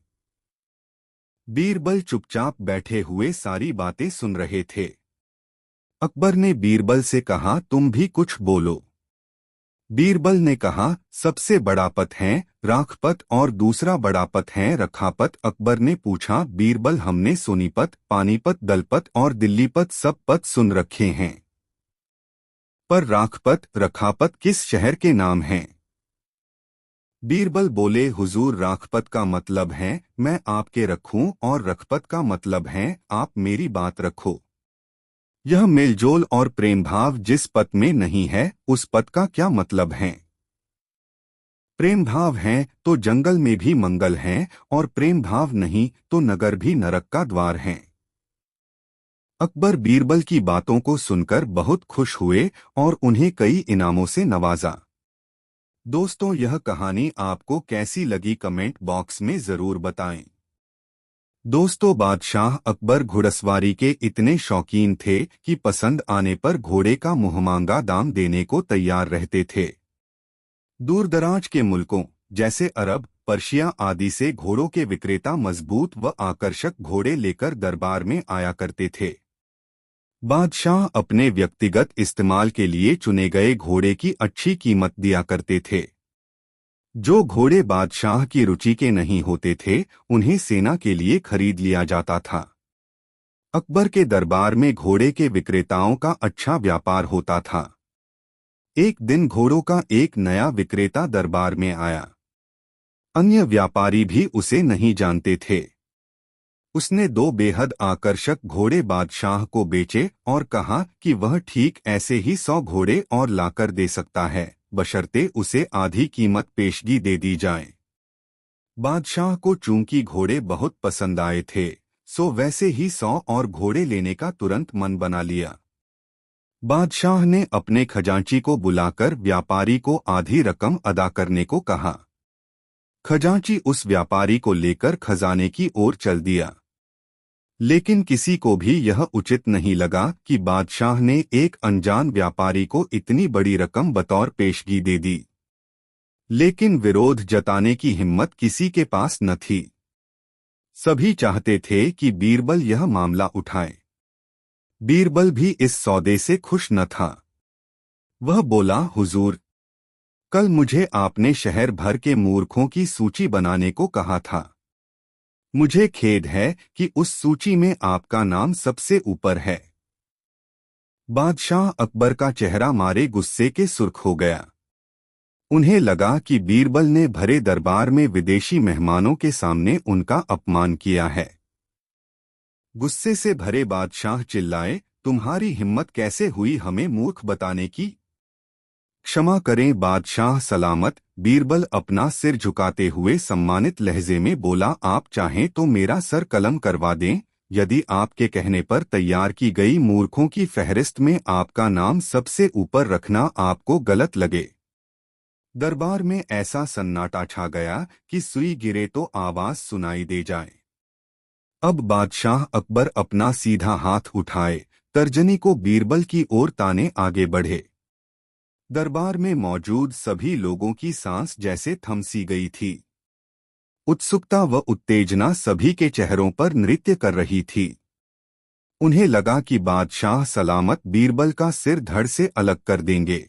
बीरबल चुपचाप बैठे हुए सारी बातें सुन रहे थे। अकबर ने बीरबल से कहा, तुम भी कुछ बोलो। बीरबल ने कहा, सबसे बड़ा पत है राखपत और दूसरा बड़ा पत है रखापत। अकबर ने पूछा, बीरबल हमने सोनीपत, पानीपत, दलपत और दिल्लीपत सब पत सुन रखे हैं, पर राखपत रखापत किस शहर के नाम हैं? बीरबल बोले, हुजूर राखपत का मतलब है मैं आपके रखूं और रखपत का मतलब है आप मेरी बात रखो। यह मेलजोल और प्रेम भाव जिस पत में नहीं है उस पत का क्या मतलब है? प्रेम भाव है तो जंगल में भी मंगल है और प्रेम भाव नहीं तो नगर भी नरक का द्वार है। अकबर बीरबल की बातों को सुनकर बहुत खुश हुए और उन्हें कई इनामों से नवाजा। दोस्तों, यह कहानी आपको कैसी लगी कमेंट बॉक्स में जरूर बताएं। दोस्तों, बादशाह अकबर घुड़सवारी के इतने शौकीन थे कि पसंद आने पर घोड़े का मुहमांगा दाम देने को तैयार रहते थे। दूरदराज के मुल्कों जैसे अरब, पर्शिया आदि से घोड़ों के विक्रेता मजबूत व आकर्षक घोड़े लेकर दरबार में आया करते थे। बादशाह अपने व्यक्तिगत इस्तेमाल के लिए चुने गए घोड़े की अच्छी कीमत दिया करते थे। जो घोड़े बादशाह की रुचि के नहीं होते थे उन्हें सेना के लिए खरीद लिया जाता था। अकबर के दरबार में घोड़े के विक्रेताओं का अच्छा व्यापार होता था। एक दिन घोड़ों का एक नया विक्रेता दरबार में आया। अन्य व्यापारी भी उसे नहीं जानते थे। उसने 2 बेहद आकर्षक घोड़े बादशाह को बेचे और कहा कि वह ठीक ऐसे ही 100 घोड़े और लाकर दे सकता है, बशर्ते उसे आधी कीमत पेशगी दे दी जाए। बादशाह को चूंकि घोड़े बहुत पसंद आए थे, सो वैसे ही 100 और घोड़े लेने का तुरंत मन बना लिया। बादशाह ने अपने खजांची को बुलाकर व्यापारी को आधी रकम अदा करने को कहा। खजांची उस व्यापारी को लेकर खजाने की ओर चल दिया। लेकिन किसी को भी यह उचित नहीं लगा कि बादशाह ने एक अनजान व्यापारी को इतनी बड़ी रकम बतौर पेशगी दे दी। लेकिन विरोध जताने की हिम्मत किसी के पास न थी। सभी चाहते थे कि बीरबल यह मामला उठाए। बीरबल भी इस सौदे से खुश न था। वह बोला, हुजूर, कल मुझे आपने शहर भर के मूर्खों की सूची बनाने को कहा था। मुझे खेद है कि उस सूची में आपका नाम सबसे ऊपर है। बादशाह अकबर का चेहरा मारे गुस्से के सुर्ख हो गया। उन्हें लगा कि बीरबल ने भरे दरबार में विदेशी मेहमानों के सामने उनका अपमान किया है। गुस्से से भरे बादशाह चिल्लाए, तुम्हारी हिम्मत कैसे हुई हमें मूर्ख बताने की? क्षमा करें बादशाह सलामत। बीरबल अपना सिर झुकाते हुए सम्मानित लहजे में बोला, आप चाहें तो मेरा सर कलम करवा दें, यदि आपके कहने पर तैयार की गई मूर्खों की फहरिस्त में आपका नाम सबसे ऊपर रखना आपको गलत लगे। दरबार में ऐसा सन्नाटा छा गया कि सुई गिरे तो आवाज सुनाई दे जाए। अब बादशाह अकबर अपना सीधा हाथ उठाए, तर्जनी को बीरबल की ओर ताने आगे बढ़े। दरबार में मौजूद सभी लोगों की सांस जैसे थम सी गई थी। उत्सुकता व उत्तेजना सभी के चेहरों पर नृत्य कर रही थी। उन्हें लगा कि बादशाह सलामत बीरबल का सिर धड़ से अलग कर देंगे।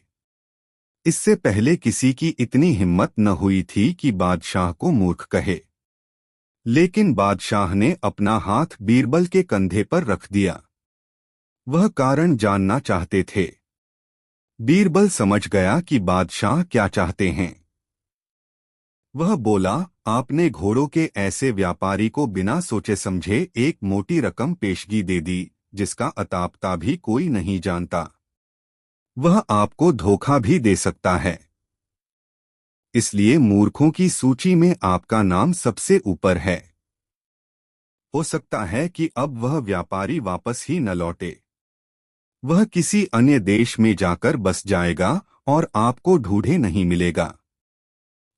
इससे पहले किसी की इतनी हिम्मत न हुई थी कि बादशाह को मूर्ख कहे। लेकिन बादशाह ने अपना हाथ बीरबल के कंधे पर रख दिया। वह कारण जानना चाहते थे। बीरबल समझ गया कि बादशाह क्या चाहते हैं। वह बोला, आपने घोड़ों के ऐसे व्यापारी को बिना सोचे समझे एक मोटी रकम पेशगी दे दी, जिसका अतापता भी कोई नहीं जानता। वह आपको धोखा भी दे सकता है। इसलिए मूर्खों की सूची में आपका नाम सबसे ऊपर है। हो सकता है कि अब वह व्यापारी वापस ही न लौटे। वह किसी अन्य देश में जाकर बस जाएगा और आपको ढूंढे नहीं मिलेगा।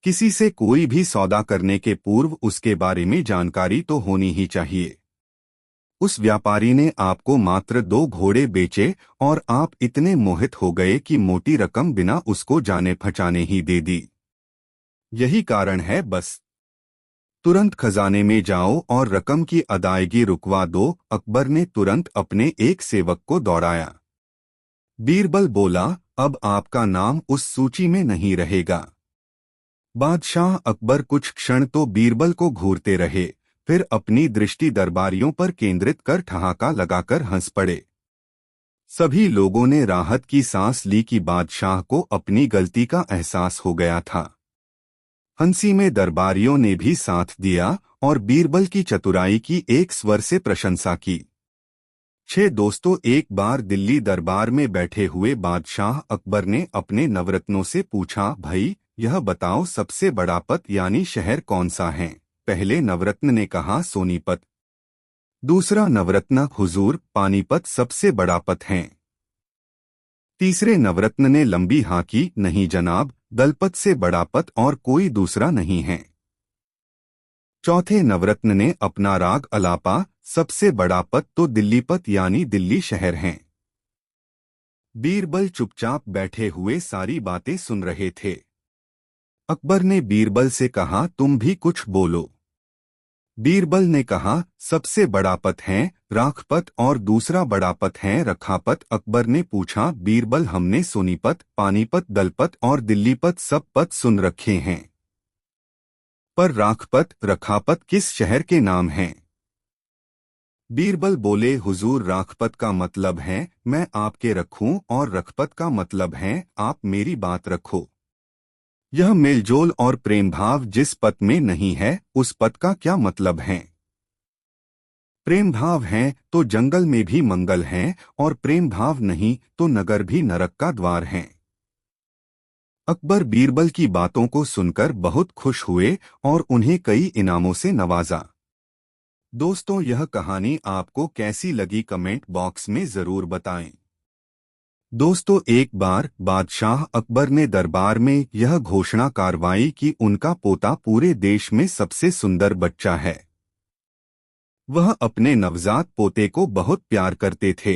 किसी से कोई भी सौदा करने के पूर्व उसके बारे में जानकारी तो होनी ही चाहिए। उस व्यापारी ने आपको मात्र 2 घोड़े बेचे और आप इतने मोहित हो गए कि मोटी रकम बिना उसको जाने पहचाने ही दे दी। यही कारण है बस। तुरंत खजाने में जाओ और रकम की अदायगी रुकवा दो। अकबर ने तुरंत अपने एक सेवक को दौड़ाया। बीरबल बोला, अब आपका नाम उस सूची में नहीं रहेगा। बादशाह अकबर कुछ क्षण तो बीरबल को घूरते रहे, फिर अपनी दृष्टि दरबारियों पर केंद्रित कर ठहाका लगाकर हंस पड़े। सभी लोगों ने राहत की सांस ली कि बादशाह को अपनी गलती का एहसास हो गया था। हंसी में दरबारियों ने भी साथ दिया और बीरबल की चतुराई की एक स्वर से प्रशंसा की। 6 दोस्तों, एक बार दिल्ली दरबार में बैठे हुए बादशाह अकबर ने अपने नवरत्नों से पूछा, भाई यह बताओ सबसे बड़ा पत यानी शहर कौन सा है। पहले नवरत्न ने कहा, सोनीपत। दूसरा नवरत्न, हुजूर पानीपत सबसे बड़ा पत है। तीसरे नवरत्न ने लंबी हाँकी, नहीं जनाब, दलपत से बड़ा पत और कोई दूसरा नहीं है। चौथे नवरत्न ने अपना राग अलापा, सबसे बड़ा पत तो दिल्लीपत यानी दिल्ली शहर है। बीरबल चुपचाप बैठे हुए सारी बातें सुन रहे थे। अकबर ने बीरबल से कहा, तुम भी कुछ बोलो। बीरबल ने कहा, सबसे बड़ा पत है राखपत और दूसरा बड़ा पत है रखापत। अकबर ने पूछा, बीरबल हमने सोनीपत, पानीपत, दलपत और दिल्लीपत सब पत सुन रखे हैं, पर राखपत रखापत किस शहर के नाम हैं? बीरबल बोले, हुजूर राखपत का मतलब है मैं आपके रखूं और रखपत का मतलब है आप मेरी बात रखो। यह मेलजोल और प्रेम भाव जिस पत में नहीं है उस पत का क्या मतलब है? प्रेम भाव है तो जंगल में भी मंगल है और प्रेम भाव नहीं तो नगर भी नरक का द्वार है। अकबर बीरबल की बातों को सुनकर बहुत खुश हुए और उन्हें कई इनामों से नवाजा। दोस्तों, यह कहानी आपको कैसी लगी कमेंट बॉक्स में जरूर बताएं। दोस्तों, एक बार बादशाह अकबर ने दरबार में यह घोषणा कार्रवाई कि उनका पोता पूरे देश में सबसे सुंदर बच्चा है। वह अपने नवजात पोते को बहुत प्यार करते थे।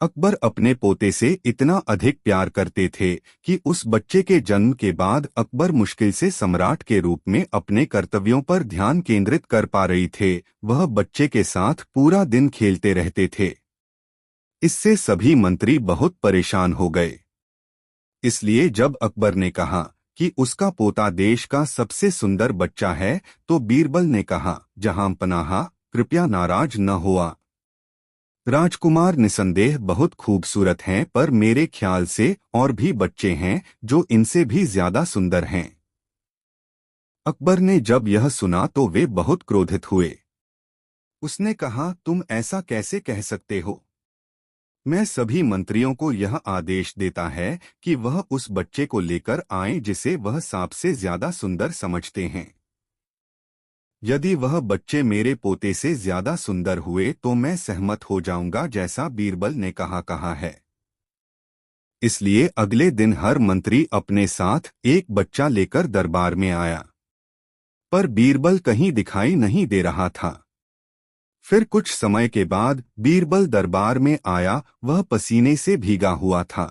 अकबर अपने पोते से इतना अधिक प्यार करते थे कि उस बच्चे के जन्म के बाद अकबर मुश्किल से सम्राट के रूप में अपने कर्तव्यों पर ध्यान केंद्रित कर पा रही थे। वह बच्चे के साथ पूरा दिन खेलते रहते थे। इससे सभी मंत्री बहुत परेशान हो गए। इसलिए जब अकबर ने कहा कि उसका पोता देश का सबसे सुंदर बच्चा है, तो बीरबल ने कहा, जहां पनाहा, कृपया नाराज न हुआ। राजकुमार निसंदेह बहुत खूबसूरत हैं, पर मेरे ख्याल से और भी बच्चे हैं जो इनसे भी ज्यादा सुंदर हैं। अकबर ने जब यह सुना तो वे बहुत क्रोधित हुए। उसने कहा, तुम ऐसा कैसे कह सकते हो? मैं सभी मंत्रियों को यह आदेश देता है कि वह उस बच्चे को लेकर आएं जिसे वह सांप से ज्यादा सुंदर समझते हैं। यदि वह बच्चे मेरे पोते से ज्यादा सुंदर हुए तो मैं सहमत हो जाऊंगा, जैसा बीरबल ने कहा है। इसलिए अगले दिन हर मंत्री अपने साथ एक बच्चा लेकर दरबार में आया, पर बीरबल कहीं दिखाई नहीं दे रहा था। फिर कुछ समय के बाद बीरबल दरबार में आया। वह पसीने से भीगा हुआ था।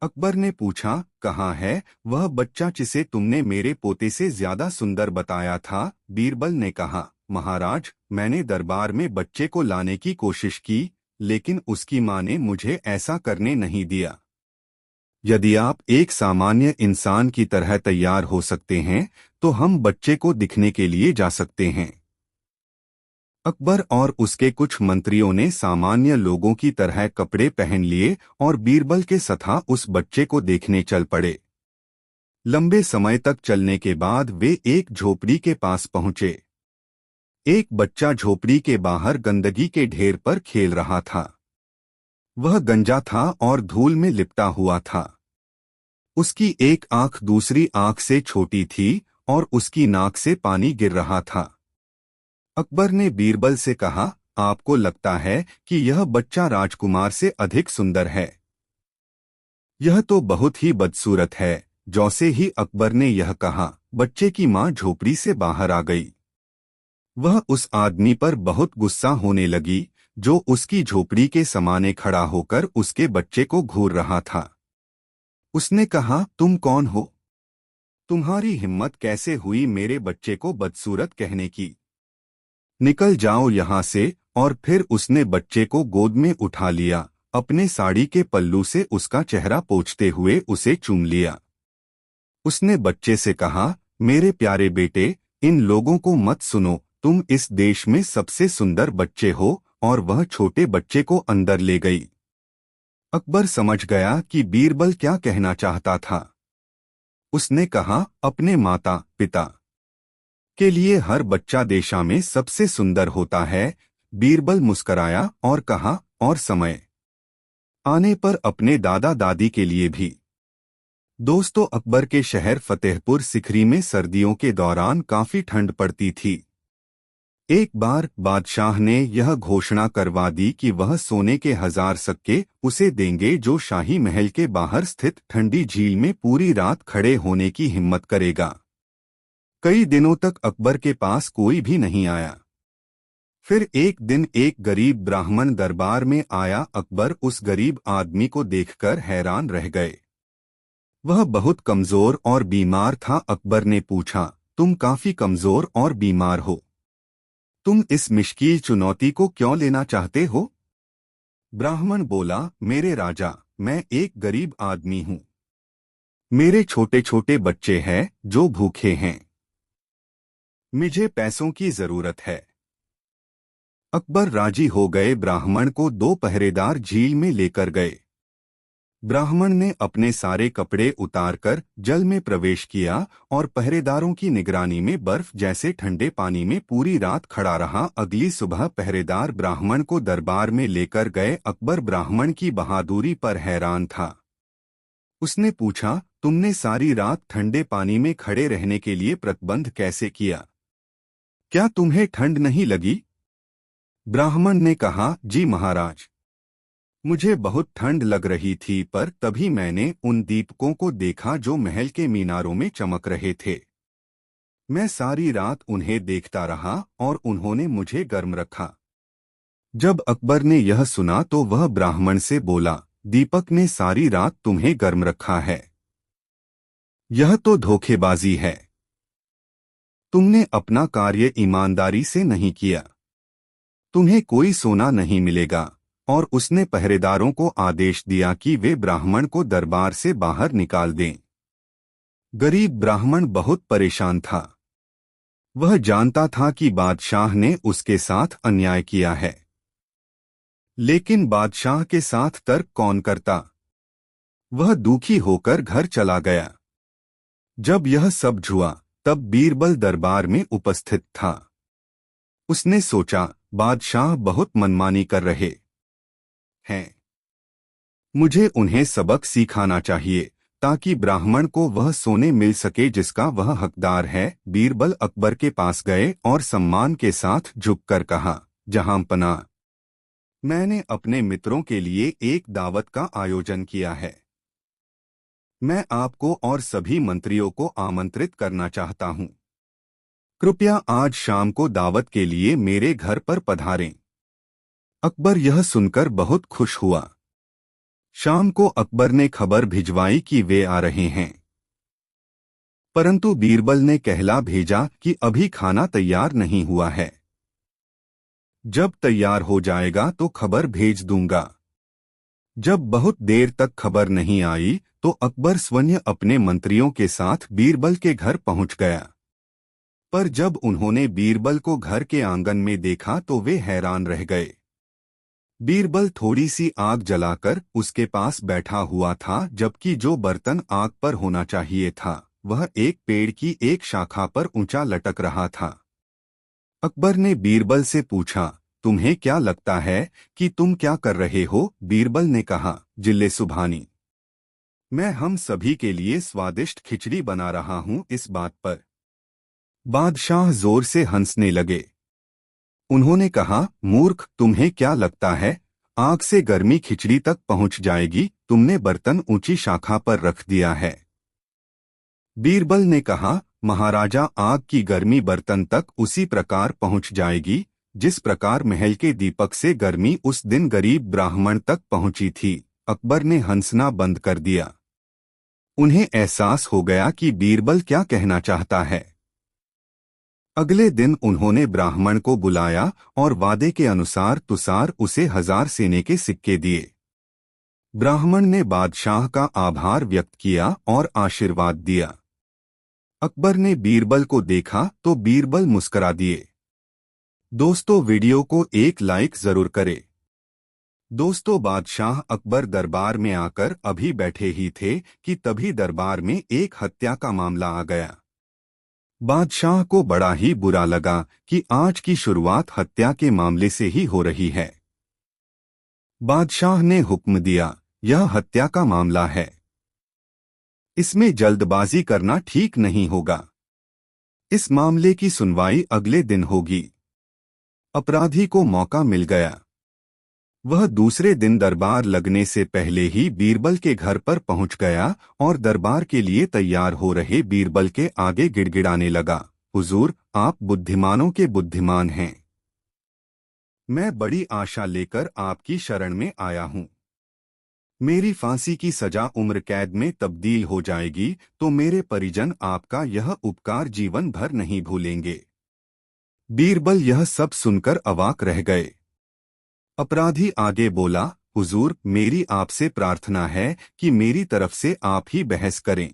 अकबर ने पूछा, कहाँ है वह बच्चा जिसे तुमने मेरे पोते से ज्यादा सुंदर बताया था? बीरबल ने कहा, महाराज, मैंने दरबार में बच्चे को लाने की कोशिश की, लेकिन उसकी माँ ने मुझे ऐसा करने नहीं दिया। यदि आप एक सामान्य इंसान की तरह तैयार हो सकते हैं तो हम बच्चे को दिखने के लिए जा सकते हैं। अकबर और उसके कुछ मंत्रियों ने सामान्य लोगों की तरह कपड़े पहन लिए और बीरबल के सथा उस बच्चे को देखने चल पड़े। लंबे समय तक चलने के बाद वे एक झोपड़ी के पास पहुंचे। एक बच्चा झोपड़ी के बाहर गंदगी के ढेर पर खेल रहा था। वह गंजा था और धूल में लिपटा हुआ था। उसकी एक आंख दूसरी आंख से छोटी थी और उसकी नाक से पानी गिर रहा था। अकबर ने बीरबल से कहा, आपको लगता है कि यह बच्चा राजकुमार से अधिक सुंदर है? यह तो बहुत ही बदसूरत है। जैसे ही अकबर ने यह कहा, बच्चे की मां झोपड़ी से बाहर आ गई। वह उस आदमी पर बहुत गुस्सा होने लगी जो उसकी झोपड़ी के समाने खड़ा होकर उसके बच्चे को घूर रहा था। उसने कहा, तुम कौन हो? तुम्हारी हिम्मत कैसे हुई मेरे बच्चे को बदसूरत कहने की? निकल जाओ यहाँ से। और फिर उसने बच्चे को गोद में उठा लिया, अपने साड़ी के पल्लू से उसका चेहरा पोंछते हुए उसे चूम लिया। उसने बच्चे से कहा, मेरे प्यारे बेटे, इन लोगों को मत सुनो, तुम इस देश में सबसे सुंदर बच्चे हो। और वह छोटे बच्चे को अंदर ले गई। अकबर समझ गया कि बीरबल क्या कहना चाहता था। उसने कहा, अपने माता पिता के लिए हर बच्चा देशा में सबसे सुंदर होता है। बीरबल मुस्कराया और कहा, और समय आने पर अपने दादा दादी के लिए भी। दोस्तों, अकबर के शहर फतेहपुर सिकरी में सर्दियों के दौरान काफी ठंड पड़ती थी। एक बार बादशाह ने यह घोषणा करवा दी कि वह सोने के 1000 सिक्के उसे देंगे जो शाही महल के बाहर स्थित ठंडी झील में पूरी रात खड़े होने की हिम्मत करेगा। कई दिनों तक अकबर के पास कोई भी नहीं आया। फिर एक दिन एक गरीब ब्राह्मण दरबार में आया। अकबर उस गरीब आदमी को देखकर हैरान रह गए। वह बहुत कमजोर और बीमार था। अकबर ने पूछा, तुम काफी कमजोर और बीमार हो, तुम इस मुश्किल चुनौती को क्यों लेना चाहते हो? ब्राह्मण बोला, मेरे राजा, मैं एक गरीब आदमी हूँ। मेरे छोटे छोटे बच्चे हैं जो भूखे हैं। मुझे पैसों की जरूरत है। अकबर राजी हो गए। ब्राह्मण को 2 पहरेदार झील में लेकर गए। ब्राह्मण ने अपने सारे कपड़े उतारकर जल में प्रवेश किया और पहरेदारों की निगरानी में बर्फ जैसे ठंडे पानी में पूरी रात खड़ा रहा। अगली सुबह पहरेदार ब्राह्मण को दरबार में लेकर गए। अकबर ब्राह्मण की बहादुरी पर हैरान था। उसने पूछा, तुमने सारी रात ठंडे पानी में खड़े रहने के लिए प्रबंध कैसे किया? क्या तुम्हें ठंड नहीं लगी? ब्राह्मण ने कहा, जी महाराज, मुझे बहुत ठंड लग रही थी, पर तभी मैंने उन दीपकों को देखा जो महल के मीनारों में चमक रहे थे। मैं सारी रात उन्हें देखता रहा और उन्होंने मुझे गर्म रखा। जब अकबर ने यह सुना तो वह ब्राह्मण से बोला, दीपक ने सारी रात तुम्हें गर्म रखा है? यह तो धोखेबाजी है। तुमने अपना कार्य ईमानदारी से नहीं किया। तुम्हें कोई सोना नहीं मिलेगा। और उसने पहरेदारों को आदेश दिया कि वे ब्राह्मण को दरबार से बाहर निकाल दें। गरीब ब्राह्मण बहुत परेशान था। वह जानता था कि बादशाह ने उसके साथ अन्याय किया है, लेकिन बादशाह के साथ तर्क कौन करता? वह दुखी होकर घर चला गया। जब यह सब हुआ तब बीरबल दरबार में उपस्थित था। उसने सोचा, बादशाह बहुत मनमानी कर रहे हैं। मुझे उन्हें सबक सिखाना चाहिए ताकि ब्राह्मण को वह सोने मिल सके जिसका वह हकदार है। बीरबल अकबर के पास गए और सम्मान के साथ झुककर कहा, जहांपनाह, मैंने अपने मित्रों के लिए एक दावत का आयोजन किया है। मैं आपको और सभी मंत्रियों को आमंत्रित करना चाहता हूं। कृपया आज शाम को दावत के लिए मेरे घर पर पधारें। अकबर यह सुनकर बहुत खुश हुआ। शाम को अकबर ने खबर भिजवाई कि वे आ रहे हैं, परंतु बीरबल ने कहला भेजा कि अभी खाना तैयार नहीं हुआ है। जब तैयार हो जाएगा तो खबर भेज दूंगा। जब बहुत देर तक खबर नहीं आई तो अकबर स्वयं अपने मंत्रियों के साथ बीरबल के घर पहुंच गया। पर जब उन्होंने बीरबल को घर के आंगन में देखा तो वे हैरान रह गए। बीरबल थोड़ी सी आग जलाकर उसके पास बैठा हुआ था, जबकि जो बर्तन आग पर होना चाहिए था वह एक पेड़ की एक शाखा पर ऊंचा लटक रहा था। अकबर ने बीरबल से पूछा, तुम्हें क्या लगता है कि तुम क्या कर रहे हो? बीरबल ने कहा, जिल्ले सुभानी, मैं हम सभी के लिए स्वादिष्ट खिचड़ी बना रहा हूँ। इस बात पर बादशाह जोर से हंसने लगे। उन्होंने कहा, मूर्ख, तुम्हें क्या लगता है आग से गर्मी खिचड़ी तक पहुंच जाएगी? तुमने बर्तन ऊंची शाखा पर रख दिया है। बीरबल ने कहा, महाराजा, आग की गर्मी बर्तन तक उसी प्रकार पहुंच जाएगी जिस प्रकार महल के दीपक से गर्मी उस दिन गरीब ब्राह्मण तक पहुंची थी। अकबर ने हंसना बंद कर दिया। उन्हें एहसास हो गया कि बीरबल क्या कहना चाहता है। अगले दिन उन्होंने ब्राह्मण को बुलाया और वादे के अनुसार तुसार उसे 1000 सेने के सिक्के दिए। ब्राह्मण ने बादशाह का आभार व्यक्त किया और आशीर्वाद दिया। अकबर ने बीरबल को देखा तो बीरबल मुस्करा दिए। दोस्तों, वीडियो को एक लाइक जरूर करें। दोस्तों, बादशाह अकबर दरबार में आकर अभी बैठे ही थे कि तभी दरबार में एक हत्या का मामला आ गया। बादशाह को बड़ा ही बुरा लगा कि आज की शुरुआत हत्या के मामले से ही हो रही है। बादशाह ने हुक्म दिया, यह हत्या का मामला है, इसमें जल्दबाजी करना ठीक नहीं होगा। इस मामले की सुनवाई अगले दिन होगी। अपराधी को मौका मिल गया। वह दूसरे दिन दरबार लगने से पहले ही बीरबल के घर पर पहुंच गया और दरबार के लिए तैयार हो रहे बीरबल के आगे गिड़गिड़ाने लगा, हुजूर, आप बुद्धिमानों के बुद्धिमान हैं। मैं बड़ी आशा लेकर आपकी शरण में आया हूं। मेरी फांसी की सजा उम्र कैद में तब्दील हो जाएगी तो मेरे परिजन आपका यह उपकार जीवन भर नहीं भूलेंगे। बीरबल यह सब सुनकर अवाक रह गए। अपराधी आगे बोला, हुजूर, मेरी आपसे प्रार्थना है कि मेरी तरफ से आप ही बहस करें।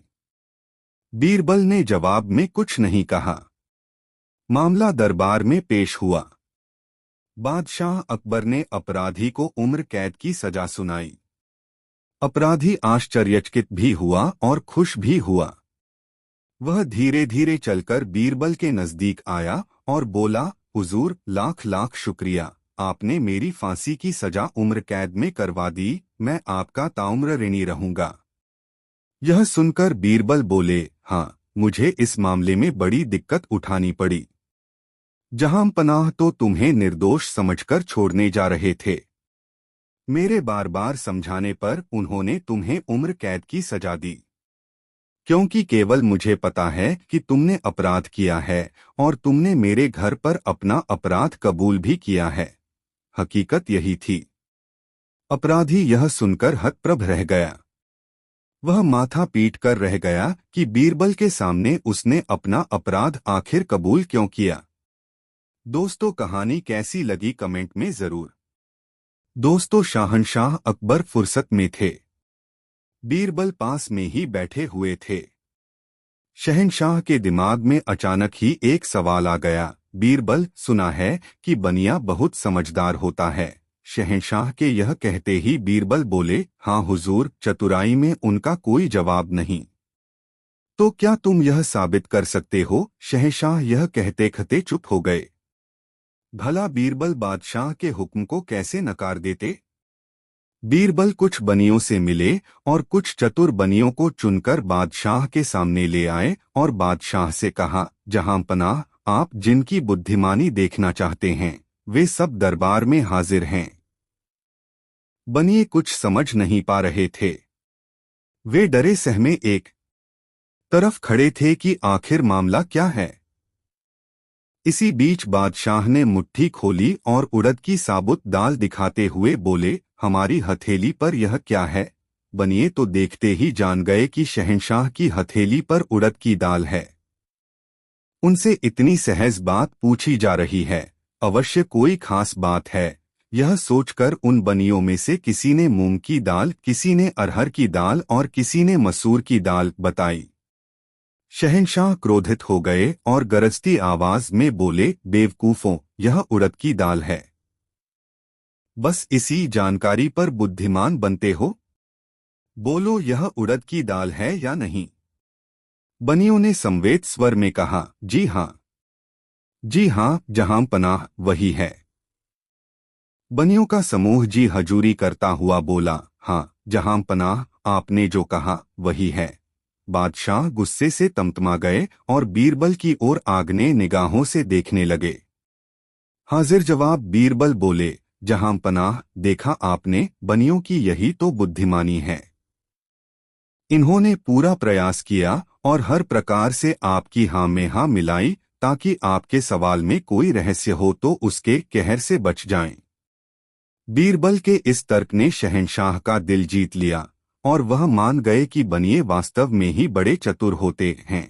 बीरबल ने जवाब में कुछ नहीं कहा। मामला दरबार में पेश हुआ। बादशाह अकबर ने अपराधी को उम्र कैद की सजा सुनाई। अपराधी आश्चर्यचकित भी हुआ और खुश भी हुआ। वह धीरे धीरे चलकर बीरबल के नजदीक आया और बोला, हुजूर, लाख लाख शुक्रिया, आपने मेरी फांसी की सजा उम्र कैद में करवा दी। मैं आपका ताउम्र ऋणी रहूंगा। यह सुनकर बीरबल बोले, हाँ, मुझे इस मामले में बड़ी दिक्कत उठानी पड़ी। जहां पनाह तो तुम्हें निर्दोष समझकर छोड़ने जा रहे थे। मेरे बार बार समझाने पर उन्होंने तुम्हें उम्र कैद की सजा दी, क्योंकि केवल मुझे पता है कि तुमने अपराध किया है और तुमने मेरे घर पर अपना अपराध कबूल भी किया है। हकीकत यही थी। अपराधी यह सुनकर हतप्रभ रह गया। वह माथा पीट कर रह गया कि बीरबल के सामने उसने अपना अपराध आखिर कबूल क्यों किया। दोस्तों, कहानी कैसी लगी कमेंट में जरूर। दोस्तों, शाहनशाह अकबर फुर्सत में थे। बीरबल पास में ही बैठे हुए थे। शहनशाह के दिमाग में अचानक ही एक सवाल आ गया, बीरबल, सुना है कि बनिया बहुत समझदार होता है। शहनशाह के यह कहते ही बीरबल बोले, हाँ हुजूर, चतुराई में उनका कोई जवाब नहीं। तो क्या तुम यह साबित कर सकते हो? शहनशाह यह कहते कहते चुप हो गए। भला बीरबल बादशाह के हुक्म को कैसे नकार देते? बीरबल कुछ बनियों से मिले और कुछ चतुर बनियों को चुनकर बादशाह के सामने ले आए और बादशाह से कहा, जहां पनाह, आप जिनकी बुद्धिमानी देखना चाहते हैं वे सब दरबार में हाजिर हैं। बनिए कुछ समझ नहीं पा रहे थे। वे डरे सहमे एक तरफ खड़े थे कि आखिर मामला क्या है। इसी बीच बादशाह ने मुट्ठी खोली और उड़द की साबुत दाल दिखाते हुए बोले, हमारी हथेली पर यह क्या है? बनिए तो देखते ही जान गए कि शहनशाह की हथेली पर उड़द की दाल है। उनसे इतनी सहज बात पूछी जा रही है, अवश्य कोई खास बात है। यह सोचकर उन बनियों में से किसी ने मूंग की दाल, किसी ने अरहर की दाल और किसी ने मसूर की दाल बताई। शहंशाह क्रोधित हो गए और गरजती आवाज में बोले, बेवकूफों, यह उड़द की दाल है। बस इसी जानकारी पर बुद्धिमान बनते हो? बोलो, यह उड़द की दाल है या नहीं? बनियों ने संवेद स्वर में कहा, जी हाँ, जी हाँ, जहां पनाह वही है। बनियों का समूह जी हजूरी करता हुआ बोला, हाँ, जहां पनाह, आपने जो कहा वही है। बादशाह गुस्से से तमतमा गए और बीरबल की ओर आगने निगाहों से देखने लगे। हाजिर जवाब बीरबल बोले, जहां पनाह, देखा आपने, बनियों की यही तो बुद्धिमानी है। इन्होंने पूरा प्रयास किया और हर प्रकार से आपकी हाँ में हाँ मिलाई ताकि आपके सवाल में कोई रहस्य हो तो उसके कहर से बच जाएं। बीरबल के इस तर्क ने शहंशाह का दिल जीत लिया और वह मान गए कि बनिए वास्तव में ही बड़े चतुर होते हैं।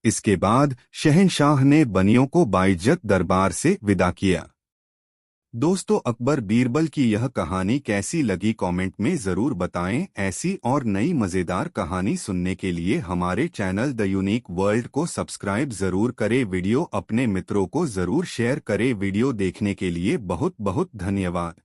इसके बाद शहंशाह ने बनियों को बाइज्जत दरबार से विदा किया। दोस्तों, अकबर बीरबल की यह कहानी कैसी लगी कमेंट में ज़रूर बताएं। ऐसी और नई मज़ेदार कहानी सुनने के लिए हमारे चैनल द यूनिक वर्ल्ड को सब्सक्राइब ज़रूर करें। वीडियो अपने मित्रों को ज़रूर शेयर करें। वीडियो देखने के लिए बहुत बहुत धन्यवाद।